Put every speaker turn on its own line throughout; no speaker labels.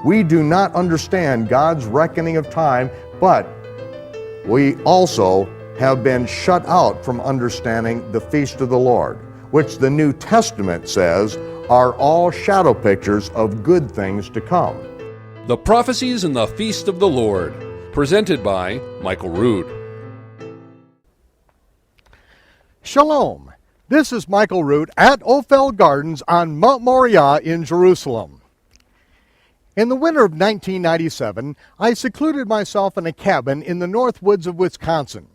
We do not understand God's reckoning of time, but we also have been shut out from understanding the feast of the Lord, which the New Testament says are all shadow pictures of good things to come.
The Prophecies in the Feast of the Lord, presented by Michael Rood.
Shalom. This is Michael Rood at Ophel Gardens on Mount Moriah in Jerusalem. In the winter of 1997, I secluded myself in a cabin in the north woods of Wisconsin.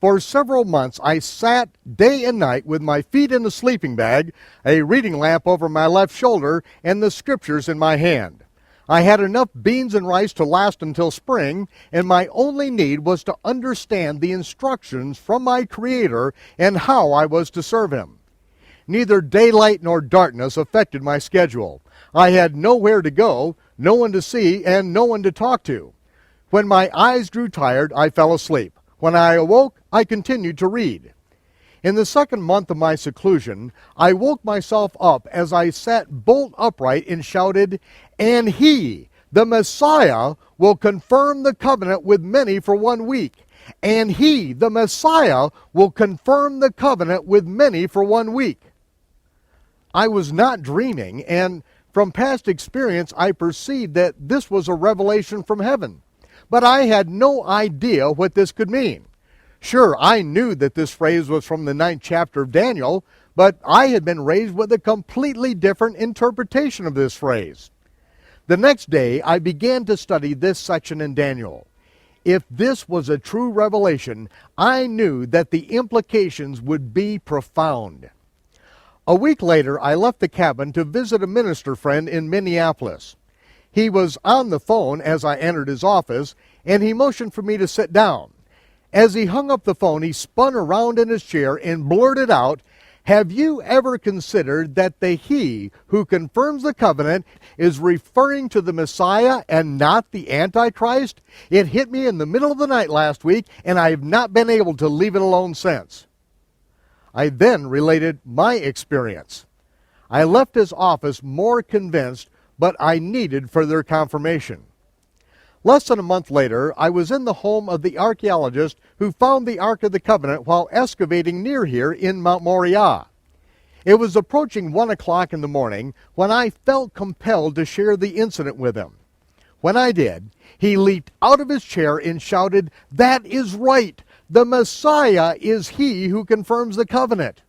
For several months, I sat day and night with my feet in a sleeping bag, a reading lamp over my left shoulder, and the scriptures in my hand. I had enough beans and rice to last until spring, and my only need was to understand the instructions from my Creator and how I was to serve Him. Neither daylight nor darkness affected my schedule. I had nowhere to go, no one to see, and no one to talk to. When my eyes grew tired, I fell asleep. When I awoke, I continued to read. In the second month of my seclusion, I woke myself up as I sat bolt upright and shouted, "And He, the Messiah, will confirm the covenant with many for 1 week. And He, the Messiah, will confirm the covenant with many for 1 week." I was not dreaming, and from past experience I perceived that this was a revelation from heaven. But I had no idea what this could mean. Sure, I knew that this phrase was from the 9th chapter of Daniel, but I had been raised with a completely different interpretation of this phrase. The next day, I began to study this section in Daniel. If this was a true revelation, I knew that the implications would be profound. A week later, I left the cabin to visit a minister friend in Minneapolis. He was on the phone as I entered his office, and he motioned for me to sit down. As he hung up the phone, he spun around in his chair and blurted out, "Have you ever considered that the He who confirms the covenant is referring to the Messiah and not the Antichrist? It hit me in the middle of the night last week, and I have not been able to leave it alone since." I then related my experience. I left his office more convinced, but I needed further confirmation. Less than a month later, I was in the home of the archaeologist who found the Ark of the Covenant while excavating near here in Mount Moriah. It was approaching 1 o'clock in the morning when I felt compelled to share the incident with him. When I did, he leaped out of his chair and shouted, "That is right! The Messiah is He who confirms the covenant."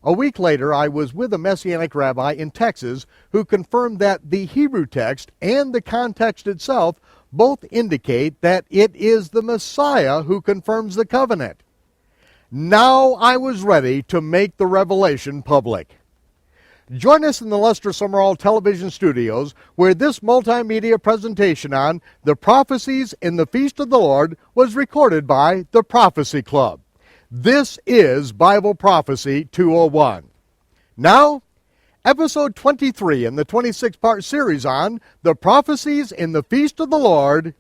A week later, I was with a Messianic rabbi in Texas who confirmed that the Hebrew text and the context itself both indicate that it is the Messiah who confirms the covenant. Now I was ready to make the revelation public. Join us in the Lester Summerall television studios, where this multimedia presentation on the Prophecies in the Feast of the Lord was recorded by the Prophecy Club. This is Bible Prophecy 201. Now, episode 23 in the 26-part series on the Prophecies in the Feast of the Lord.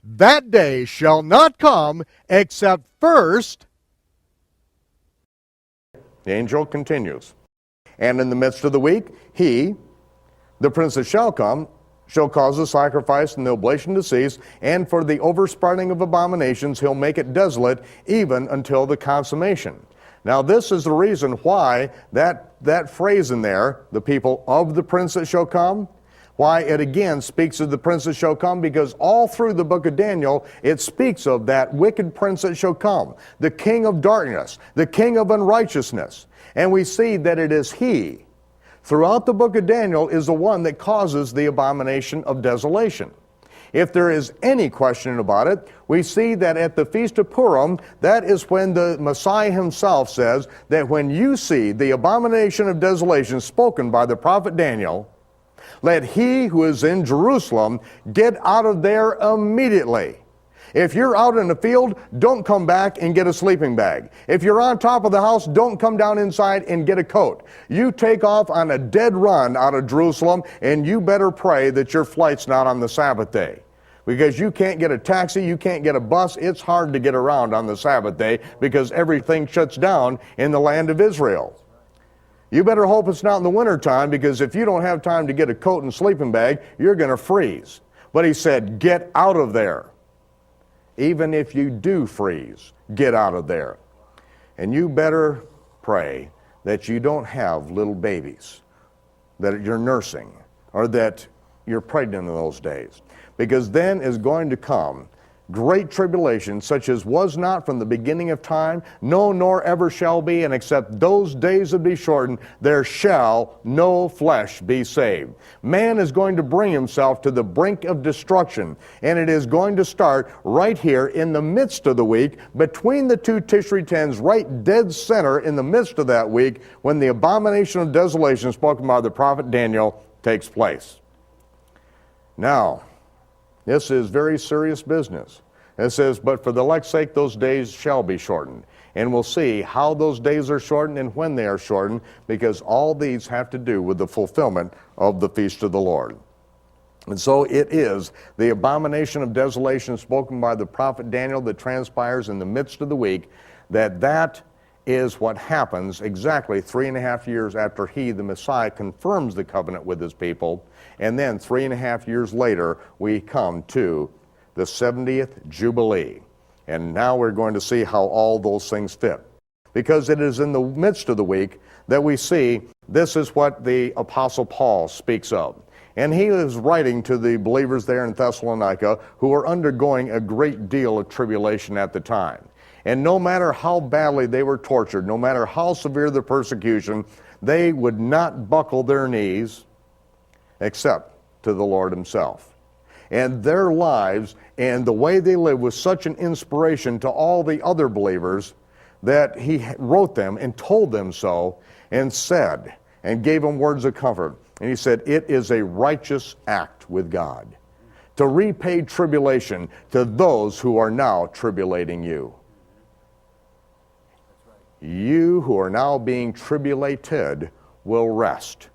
That day shall not come except first.
The angel continues. "And in the midst of the week, He, the prince that shall come, shall cause the sacrifice and the oblation to cease, and for the overspreading of abominations he'll make it desolate, even until the consummation." Now this is the reason why that phrase in there, the people of the prince that shall come, why it again speaks of the prince that shall come, because all through the book of Daniel, it speaks of that wicked prince that shall come, the king of darkness, the king of unrighteousness. And we see that it is he, throughout the book of Daniel, is the one that causes the abomination of desolation. If there is any question about it, we see that at the Feast of Purim, that is when the Messiah himself says that when you see the abomination of desolation spoken by the prophet Daniel, let he who is in Jerusalem get out of there immediately. If you're out in the field, don't come back and get a sleeping bag. If you're on top of the house, don't come down inside and get a coat. You take off on a dead run out of Jerusalem, and you better pray that your flight's not on the Sabbath day. Because you can't get a taxi, you can't get a bus. It's hard to get around on the Sabbath day because everything shuts down in the land of Israel. You better hope it's not in the wintertime, because if you don't have time to get a coat and sleeping bag, you're going to freeze. But he said, get out of there. Even if you do freeze, get out of there. And you better pray that you don't have little babies that you're nursing, or that you're pregnant in those days. Because then is going to come great tribulation, such as was not from the beginning of time, no, nor ever shall be, and except those days would be shortened, there shall no flesh be saved. Man is going to bring himself to the brink of destruction, and it is going to start right here in the midst of the week, between the two Tishri tens, right dead center in the midst of that week, when the abomination of desolation spoken by the prophet Daniel takes place. Now, this is very serious business. It says, but for the elect's sake, those days shall be shortened. And we'll see how those days are shortened and when they are shortened, because all these have to do with the fulfillment of the feast of the Lord. And so it is the abomination of desolation spoken by the prophet Daniel that transpires in the midst of the week, that is what happens exactly 3.5 years after he, the Messiah, confirms the covenant with his people. And then 3.5 years later, we come to the 70th Jubilee. And now we're going to see how all those things fit. Because it is in the midst of the week that we see this is what the Apostle Paul speaks of. And he is writing to the believers there in Thessalonica who are undergoing a great deal of tribulation at the time. And no matter how badly they were tortured, no matter how severe the persecution, they would not buckle their knees except to the Lord himself. And their lives and the way they lived was such an inspiration to all the other believers that he wrote them and told them so, and said, and gave them words of comfort. And he said, it is a righteous act with God to repay tribulation to those who are now tribulating you. You who are now being tribulated will rest.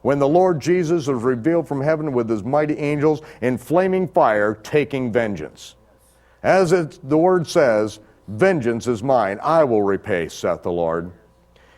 When the Lord Jesus is revealed from heaven with his mighty angels in flaming fire, taking vengeance. As the word says, vengeance is mine, I will repay, saith the Lord.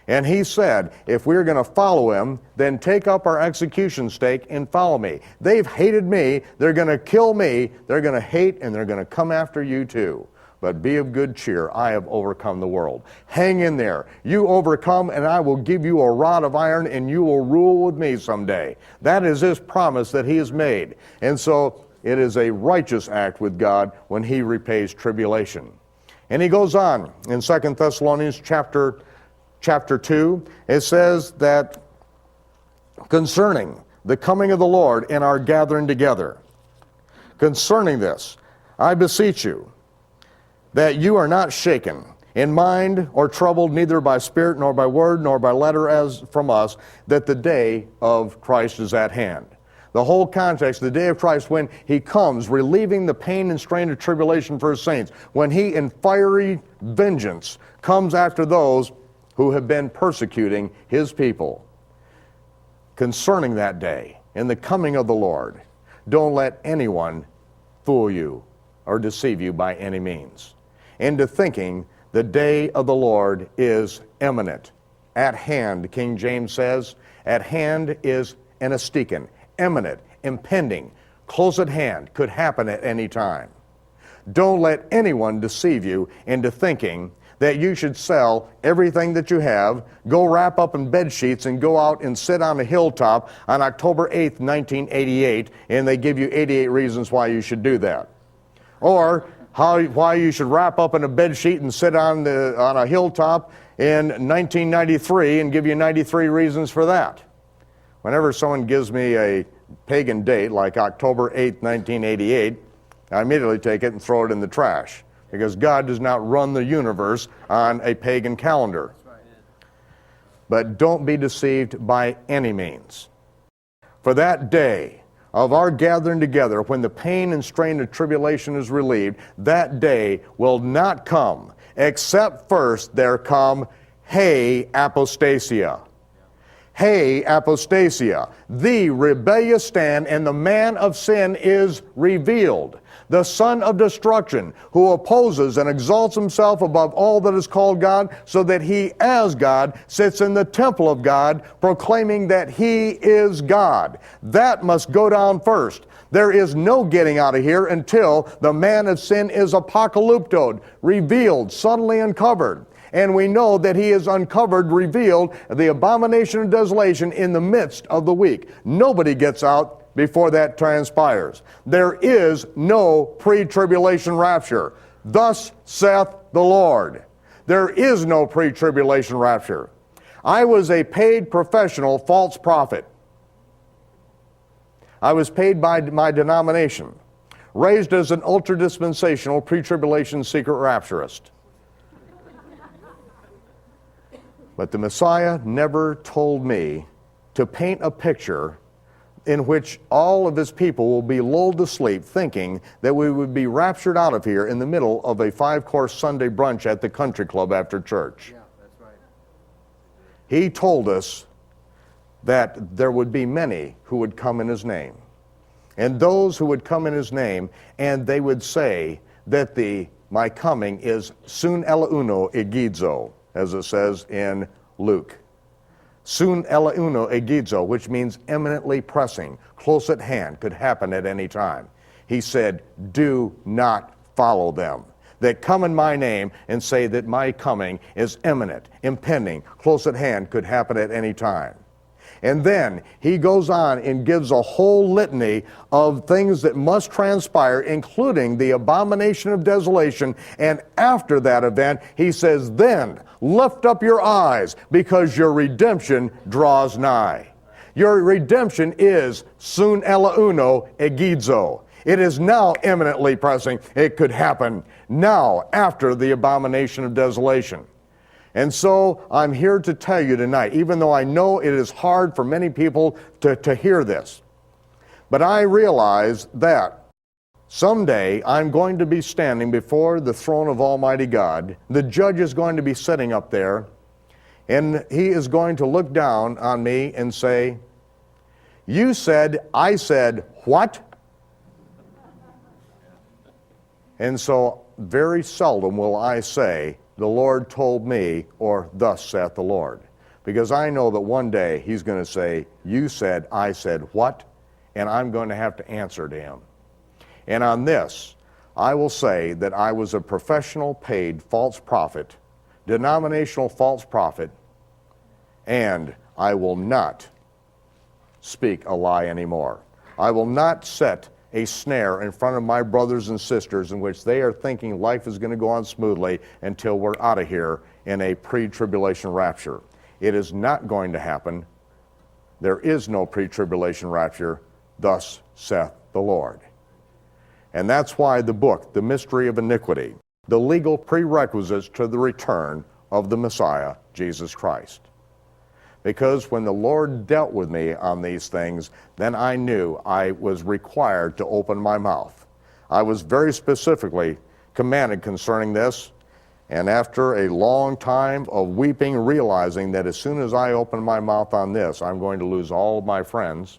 And he said, if we're going to follow him, then take up our execution stake and follow me. They've hated me, they're going to kill me, they're going to hate, and they're going to come after you too. But be of good cheer, I have overcome the world. Hang in there. You overcome, and I will give you a rod of iron, and you will rule with me someday. That is his promise that he has made. And so it is a righteous act with God when he repays tribulation. And he goes on in 2 Thessalonians chapter 2, it says that concerning the coming of the Lord and our gathering together, concerning this, I beseech you, that you are not shaken in mind or troubled neither by spirit nor by word nor by letter as from us, that the day of Christ is at hand. The whole context, the day of Christ, when he comes, relieving the pain and strain of tribulation for his saints, when he in fiery vengeance comes after those who have been persecuting his people. Concerning that day and the coming of the Lord, don't let anyone fool you or deceive you by any means into thinking the day of the Lord is imminent. At hand, King James says, at hand is anastiken, imminent, impending, close at hand, could happen at any time. Don't let anyone deceive you into thinking that you should sell everything that you have, go wrap up in bed sheets and go out and sit on a hilltop on October 8th, 1988, and they give you 88 reasons why you should do that. Or why you should wrap up in a bed sheet and sit on a hilltop in 1993 and give you 93 reasons for that. Whenever someone gives me a pagan date like October 8th, 1988, I immediately take it and throw it in the trash, because God does not run the universe on a pagan calendar. But don't be deceived by any means. For that day of our gathering together, when the pain and strain of tribulation is relieved, that day will not come, except first there come, hey, apostasia. Hey, apostasia, the rebellious stand, and the man of sin is revealed. The son of destruction, who opposes and exalts himself above all that is called God, so that he as God sits in the temple of God, proclaiming that he is God. That must go down first. There is no getting out of here until the man of sin is apocalyptoed, revealed, suddenly uncovered. And we know that he is uncovered, revealed, the abomination of desolation in the midst of the week. Nobody gets out before that transpires. There is no pre-tribulation rapture. Thus saith the Lord. There is no pre-tribulation rapture. I was a paid professional false prophet. I was paid by my denomination, raised as an ultra-dispensational pre-tribulation secret rapturist. But the Messiah never told me to paint a picture in which all of his people will be lulled to sleep thinking that we would be raptured out of here in the middle of a 5-course Sunday brunch at the country club after church.
Yeah, that's right.
He told us that there would be many who would come in his name. And those who would come in his name, and they would say that my coming is sun eleuno egizo, as it says in Luke. Sun eleuno egizo, which means eminently pressing, close at hand, could happen at any time. He said, do not follow them that come in my name and say that my coming is imminent, impending, close at hand, could happen at any time. And then he goes on and gives a whole litany of things that must transpire, including the abomination of desolation. And after that event, he says, then lift up your eyes, because your redemption draws nigh. Your redemption is sun eleuno egizo. It is now imminently pressing. It could happen now after the abomination of desolation. And so I'm here to tell you tonight, even though I know it is hard for many people to hear this, but I realize that someday I'm going to be standing before the throne of Almighty God. The judge is going to be sitting up there, and he is going to look down on me and say, you said, I said, what? And so very seldom will I say, the Lord told me, or thus saith the Lord. Because I know that one day he's going to say, you said, I said, what? And I'm going to have to answer to him. And on this, I will say that I was a professional paid false prophet, denominational false prophet, and I will not speak a lie anymore. I will not set a snare in front of my brothers and sisters in which they are thinking life is going to go on smoothly until we're out of here in a pre-tribulation rapture. It is not going to happen. There is no pre-tribulation rapture. Thus saith the Lord. And that's why the book, The Mystery of Iniquity, the legal prerequisites to the return of the Messiah, Jesus Christ. Because when the Lord dealt with me on these things, then I knew I was required to open my mouth. I was very specifically commanded concerning this, and after a long time of weeping, realizing that as soon as I open my mouth on this, I'm going to lose all of my friends.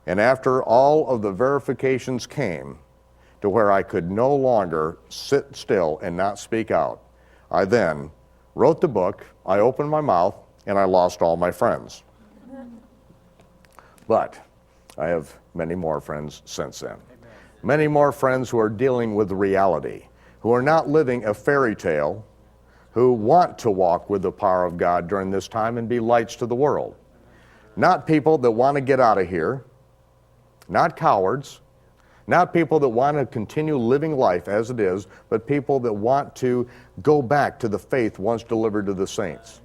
And after all of the verifications came to where I could no longer sit still and not speak out, I then wrote the book, I opened my mouth, and I lost all my friends. But I have many more friends since then. Amen. Many more friends who are dealing with reality, who are not living a fairy tale, who want to walk with the power of God during this time and be lights to the world. Not people that want to get out of here, not cowards, not people that want to continue living life as it is, but people that want to go back to the faith once delivered to the saints.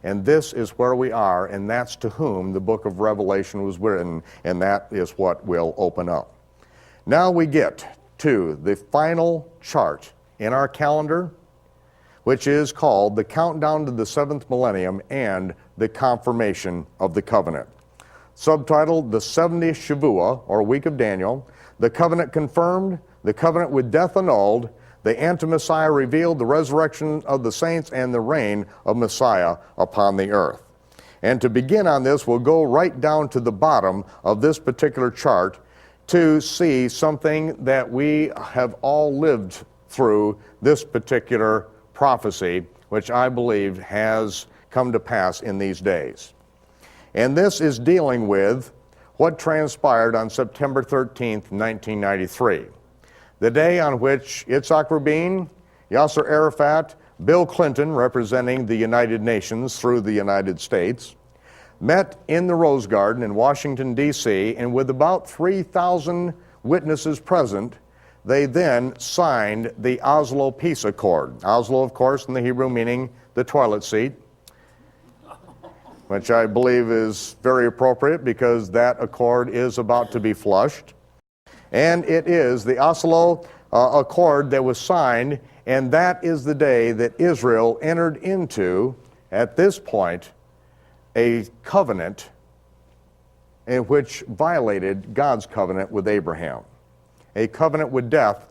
And this is where we are, and that's to whom the book of Revelation was written, and that is what we'll open up. Now we get to the final chart in our calendar, which is called the Countdown to the Seventh Millennium and the Confirmation of the Covenant. Subtitled, The 70th Shavua, or Week of Daniel, the Covenant Confirmed, the Covenant with Death Annulled, the Anti-Messiah Revealed, the Resurrection of the Saints, and the Reign of Messiah upon the earth. And to begin on this, we'll go right down to the bottom of this particular chart to see something that we have all lived through, this particular prophecy, which I believe has come to pass in these days. And this is dealing with what transpired on September 13th, 1993, the day on which Yitzhak Rabin, Yasser Arafat, Bill Clinton, representing the United Nations through the United States, met in the Rose Garden in Washington, D.C., and with about 3,000 witnesses present, they then signed the Oslo Peace Accord. Oslo, of course, in the Hebrew meaning the toilet seat, which I believe is very appropriate because that accord is about to be flushed. And it is the Oslo Accord that was signed, and that is the day that Israel entered into, at this point, a covenant in which violated God's covenant with Abraham. A covenant with death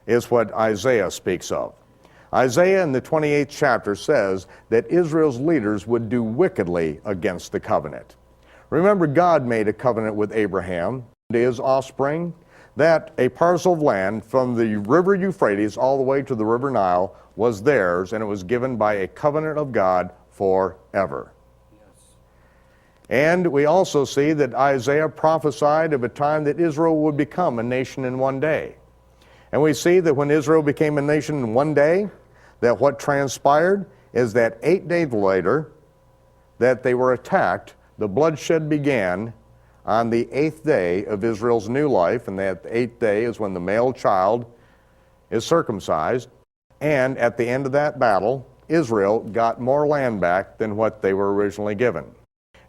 is what Isaiah speaks of. Isaiah in the 28th chapter says that Israel's leaders would do wickedly against the covenant. Remember, God made a covenant with Abraham and his offspring, that a parcel of land from the river Euphrates all the way to the river Nile was theirs, and it was given by a covenant of God forever. And we also see that Isaiah prophesied of a time that Israel would become a nation in one day. And we see that when Israel became a nation in one day, that what transpired is that 8 days later, that they were attacked, the bloodshed began on the 8th day of Israel's new life, and that 8th day is when the male child is circumcised. And at the end of that battle, Israel got more land back than what they were originally given.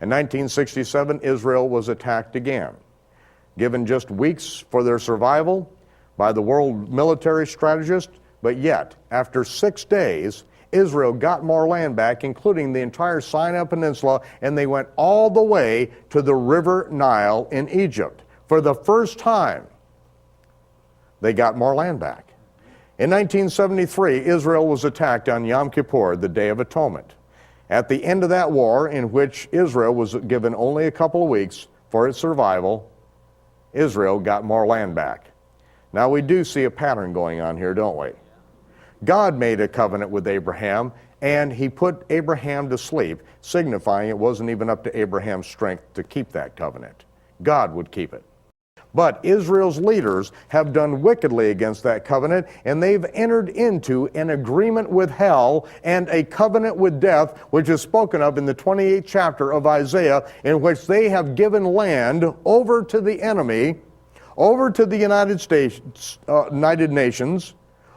In 1967, Israel was attacked again. Given just weeks for their survival by the world military strategist, but yet, after 6 days, Israel got more land back, including the entire Sinai Peninsula, and they went all the way to the river Nile in Egypt. For the first time, they got more land back. In 1973, Israel was attacked on Yom Kippur, the Day of Atonement. At the end of that war, in which Israel was given only a couple of weeks for its survival, Israel got more land back. Now we do see a pattern going on here, don't we? God made a covenant with Abraham, and he put Abraham to sleep, signifying it wasn't even up to Abraham's strength to keep that covenant. God would keep it. But Israel's leaders have done wickedly against that covenant, and they've entered into an agreement with hell and a covenant with death, which is spoken of in the 28th chapter of Isaiah, in which they have given land over to the enemy, over to the United Nations,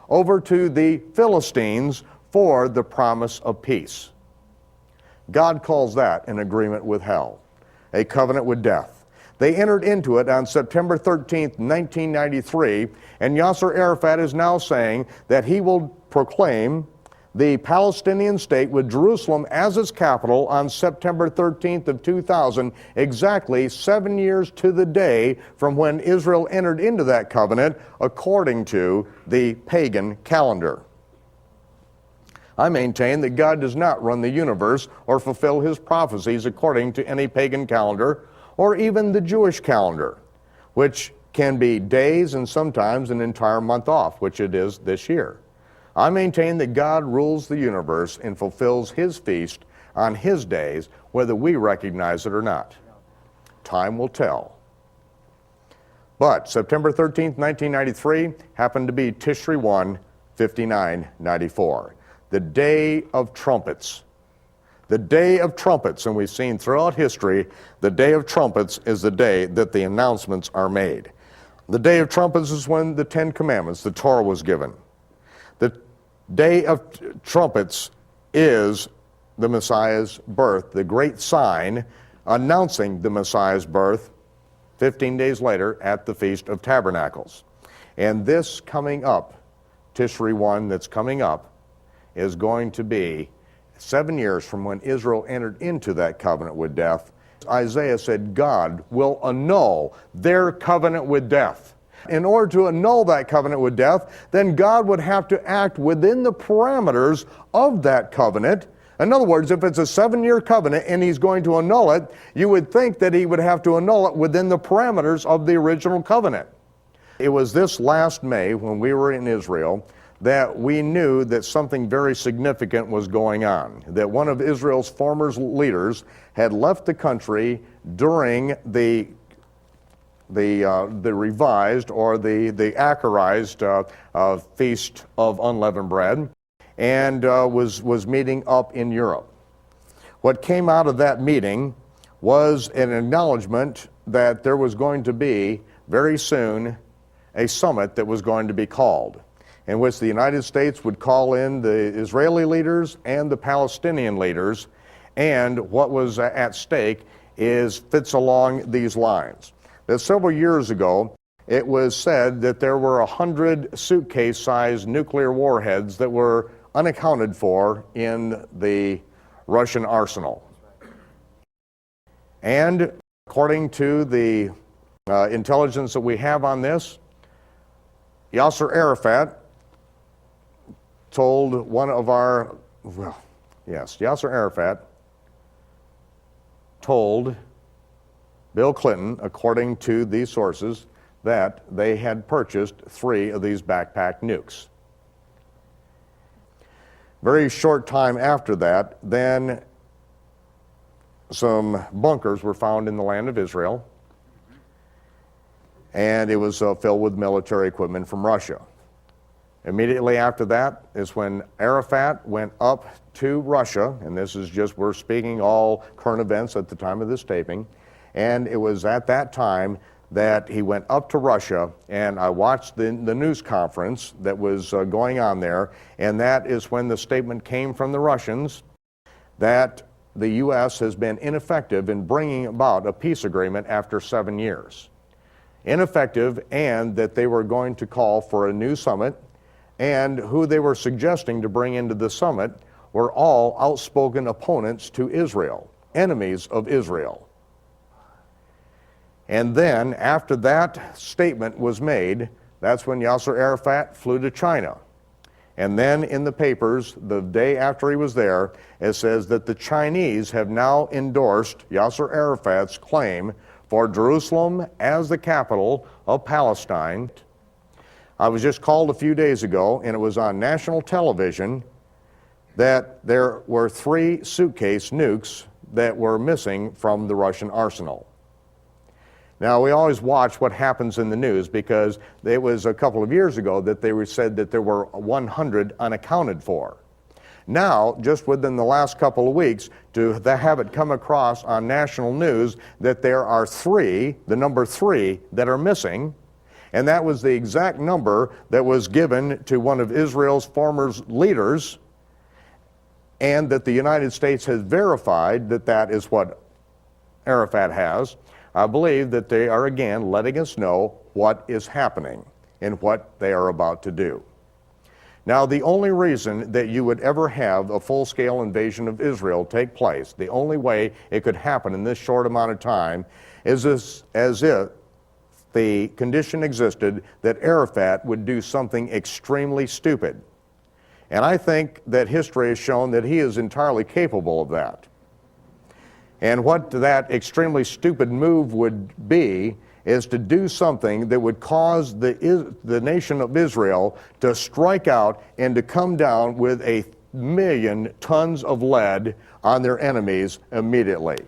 over to the Philistines for the promise of peace. God calls that an agreement with hell, a covenant with death. They entered into it on September 13th, 1993, and Yasser Arafat is now saying that he will proclaim the Palestinian state with Jerusalem as its capital on September 13th of 2000, exactly 7 years to the day from when Israel entered into that covenant according to the pagan calendar. I maintain that God does not run the universe or fulfill his prophecies according to any pagan calendar or even the Jewish calendar, which can be days and sometimes an entire month off, which it is this year. I maintain that God rules the universe and fulfills his feast on his days, whether we recognize it or not. Time will tell. But September 13th, 1993 happened to be Tishri 1, 5994, the Day of Trumpets. The Day of Trumpets, and we've seen throughout history, the Day of Trumpets is the day that the announcements are made. The Day of Trumpets is when the Ten Commandments, the Torah, was given. The Day of Trumpets is the Messiah's birth, the great sign announcing the Messiah's birth 15 days later at the Feast of Tabernacles. And this coming up, Tishri 1 that's coming up, is going to be 7 years from when Israel entered into that covenant with death. Isaiah said God will annul their covenant with death. In order to annul that covenant with death, then God would have to act within the parameters of that covenant In other words, if it's a 7-year covenant and he's going to annul it, you would think that he would have to annul it within the parameters of the original covenant. It was this last May when we were in Israel that we knew that something very significant was going on, that one of Israel's former leaders had left the country during the revised or the Acharized Feast of Unleavened Bread, and was meeting up in Europe. What came out of that meeting was an acknowledgement that there was going to be very soon a summit that was going to be called, in which the United States would call in the Israeli leaders and the Palestinian leaders, and what was at stake fits along these lines. That several years ago, it was said that there were 100 suitcase-sized nuclear warheads that were unaccounted for in the Russian arsenal. And according to the intelligence that we have on this, Yasser Arafat told Yasser Arafat told Bill Clinton, according to these sources, that they had purchased 3 of these backpack nukes. Very short time after that, then some bunkers were found in the land of Israel, and it was filled with military equipment from Russia. Immediately after that is when Arafat went up to Russia, and this is just, we're speaking all current events at the time of this taping, and it was at that time that he went up to Russia, and I watched the news conference that was going on there, and that is when the statement came from the Russians that the U.S. has been ineffective in bringing about a peace agreement after 7 years. Ineffective, and that they were going to call for a new summit, and who they were suggesting to bring into the summit were all outspoken opponents to Israel, enemies of Israel. And then, after that statement was made, that's when Yasser Arafat flew to China. And then in the papers, the day after he was there, it says that the Chinese have now endorsed Yasser Arafat's claim for Jerusalem as the capital of Palestine. I was just called a few days ago, and it was on national television, that there were 3 suitcase nukes that were missing from the Russian arsenal. Now, we always watch what happens in the news, because it was a couple of years ago that they said that there were 100 unaccounted for. Now, just within the last couple of weeks, to have it come across on national news that there are 3, the number 3, that are missing, and that was the exact number that was given to one of Israel's former leaders, and that the United States has verified that that is what Arafat has. I believe that they are again letting us know what is happening and what they are about to do. Now, the only reason that you would ever have a full-scale invasion of Israel take place, the only way it could happen in this short amount of time, is as if the condition existed that Arafat would do something extremely stupid. And I think that history has shown that he is entirely capable of that. And what that extremely stupid move would be is to do something that would cause the nation of Israel to strike out and to come down with 1,000,000 tons of lead on their enemies immediately.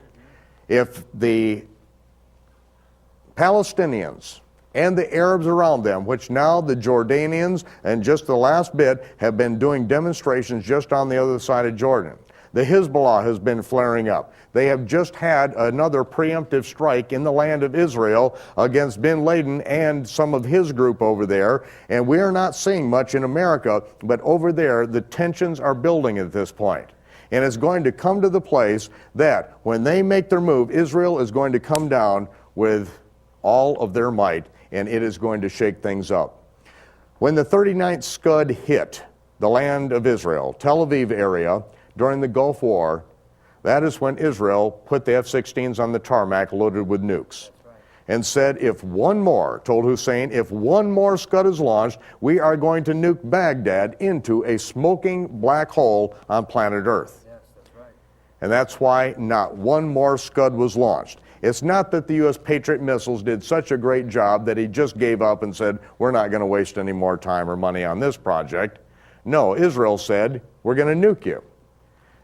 If the Palestinians and the Arabs around them, which now the Jordanians and just the last bit have been doing demonstrations just on the other side of Jordan. The Hezbollah has been flaring up. They have just had another preemptive strike in the land of Israel against bin Laden and some of his group over there. And we are not seeing much in America, but over there the tensions are building at this point. And it's going to come to the place that when they make their move, Israel is going to come down with all of their might, and it is going to shake things up. When the 39th Scud hit the land of Israel, Tel Aviv area, during the Gulf War, that is when Israel put the F-16s on the tarmac loaded with nukes. And said, if one more, told Hussein, if one more Scud is launched, we are going to nuke Baghdad into a smoking black hole on planet Earth. And that's why not one more Scud was launched. It's not that the U.S. Patriot missiles did such a great job that he just gave up and said, we're not going to waste any more time or money on this project. No, Israel said, we're going to nuke you.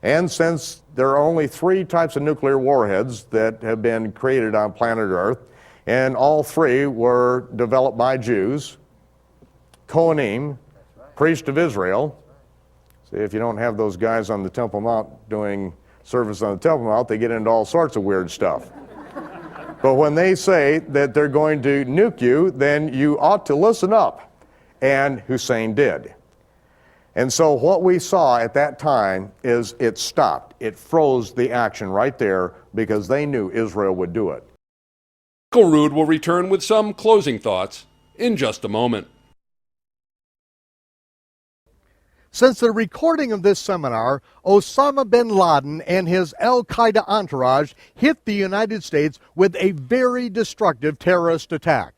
And since there are only 3 types of nuclear warheads that have been created on planet Earth, and all 3 were developed by Jews, Kohanim, priests of Israel. See, if you don't have those guys on the Temple Mount doing service on the Temple Mount, they get into all sorts of weird stuff. But when they say that they're going to nuke you, then you ought to listen up. And Hussein did. And so what we saw at that time is it stopped. It froze the action right there because they knew Israel would do it.
Michael Rood will return with some closing thoughts in just a moment.
Since the recording of this seminar, Osama bin Laden and his al-Qaeda entourage hit the United States with a very destructive terrorist attack.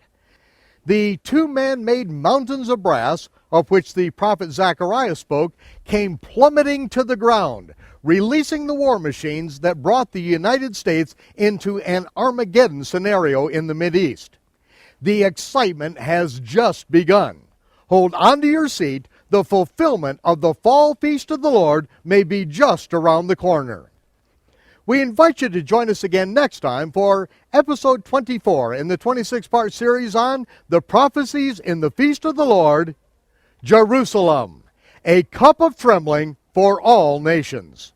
The 2 man-made mountains of brass, of which the prophet Zechariah spoke, came plummeting to the ground, releasing the war machines that brought the United States into an Armageddon scenario in the Mideast. The excitement has just begun. Hold on to your seat. The fulfillment of the fall feast of the Lord may be just around the corner. We invite you to join us again next time for episode 24 in the 26-part series on the prophecies in the feast of the Lord, Jerusalem, a cup of trembling for all nations.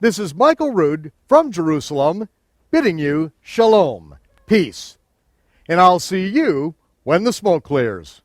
This is Michael Rood from Jerusalem, bidding you shalom, peace. And I'll see you when the smoke clears.